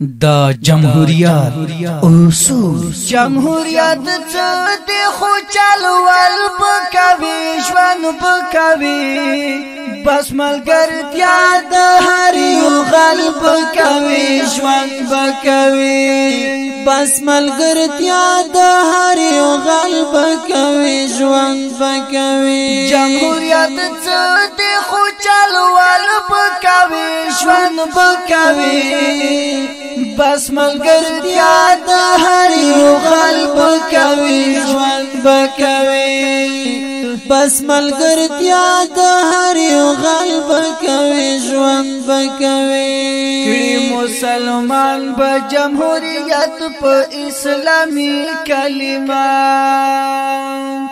دا جمهوریت اصول جمهوریت څه خو چلول پکوي ژوند پکوي بس ملګرتیا د هر یو غلب کوي ژوند پکوي بس ملګرتیا د هر یو غلب کوي ژوند پکوي جمهوریت څه خو چلول پکوي ژوند پکوي بس ملګرتیا د هر یو غلب کوي ژوند پکوي بس ملګرتیا د هر یو غلب کوي ژوند پکوي کړي مسلمان به جمهوریت په اسلامي کلمه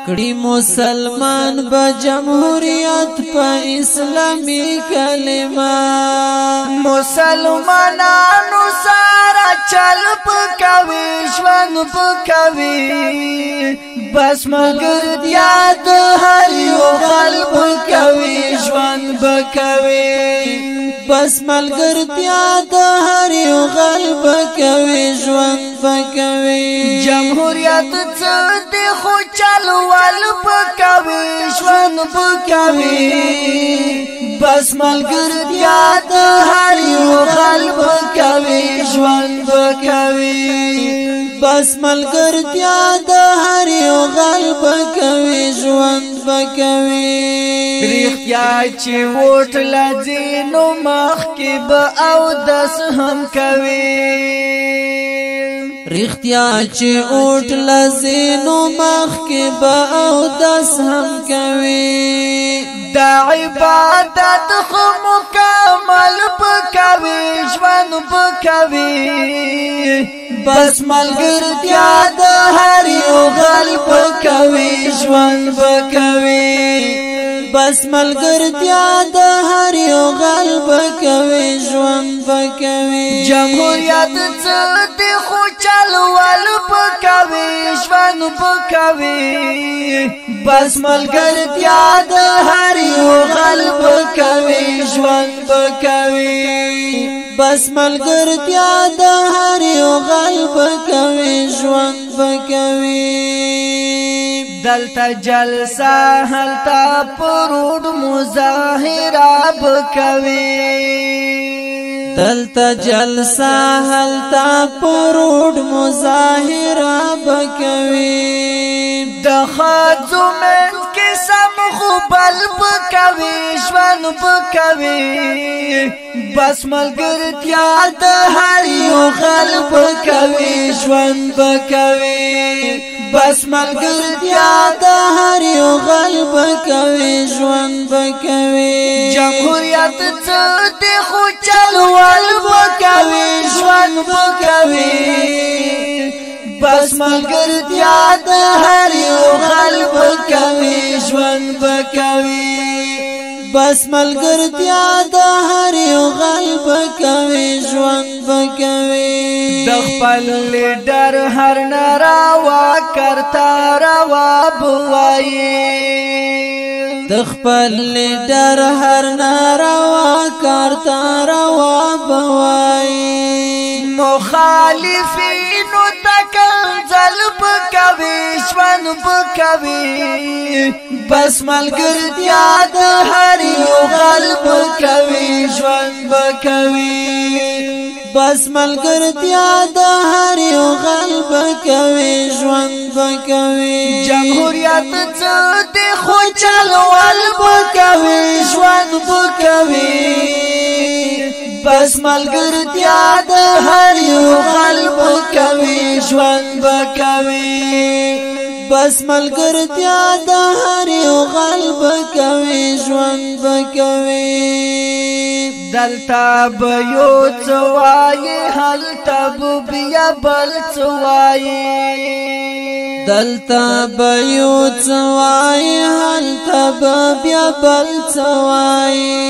کړي مسلمان به جمهوریت په اسلامي کلمه مسلمانانو سره چل پکوي ژوند پکوي بس ملګرتیا د هر یو غلب کوي ژوند پکوي بس ملګرتیا د هر یو غلب کوي ژوند پکوي جمهوریت څه خو چلول پکوي ژوند پکوي بس ملګرتیا د هر یو غلب کوي ژوند پکوي بس ملګرتیا د هر یو غلب کوي ژوند پکوي رښتیا چې وټ لځي نو مخ کې به او دس هم کوي رښتیا چې اوټ لځي نو مخ کې به او دس هم کوي دا عبادت خو مکمل پکوي ژوند پکوي بس ملګرتیا د هر یو غلب کوي ژوند پکوي بس ملګرتیا د هر یو غلب کوي ژوند پکوي جمهوریت څه خو چلول پکوي ژوند پکوي بس ملګرتیا د هر یو غلب کوي ژوند پکوي بس ملګرتیا د هر یو غلب کوي ژوند پکوي دلتا جلسه هلتا پروډ مظاهره بکوي دلتا جلسه هلتا پروډ مظاهره بکوي د خځو من کې سم خو بل بکوي ژوند بکوي بس ملګرتیا د هر یو غلب کوي ژوند بکوي بس ملګرتیا د هر یو غلب کوي ژوند پکوي جمهوریت څه خو چلول پکوي ژوند پکوي بس ملګرتیا د هر یو غلب کوي ژوند پکوي بس ملګرتیا د هر یو غلب کوي ژوند پکوي د خپل لیډر هر ناروا کرتا روا بوایي د خپل لیډر هر ناروا کرتا روا بوایي مخالفینو تکنزل پکوي ژوند پکوي بس ملګرتیا د هر یو غلب کوي ژوند پکوي بس ملګرتیا د هر یو غلب کوي ژوند پکوي جمهوریت څه خو چلول پکوي ژوند پکوي بس ملګرتیا د هر یو غلب کوي ژوند پکوي بس ملګرتیا د هر یو غلب کوي ژوند پکوي دلتا به یو څه وایي هلته به بیا بل څه وایي دلتا به یو څه وایي هلته به بیا بل څه وایي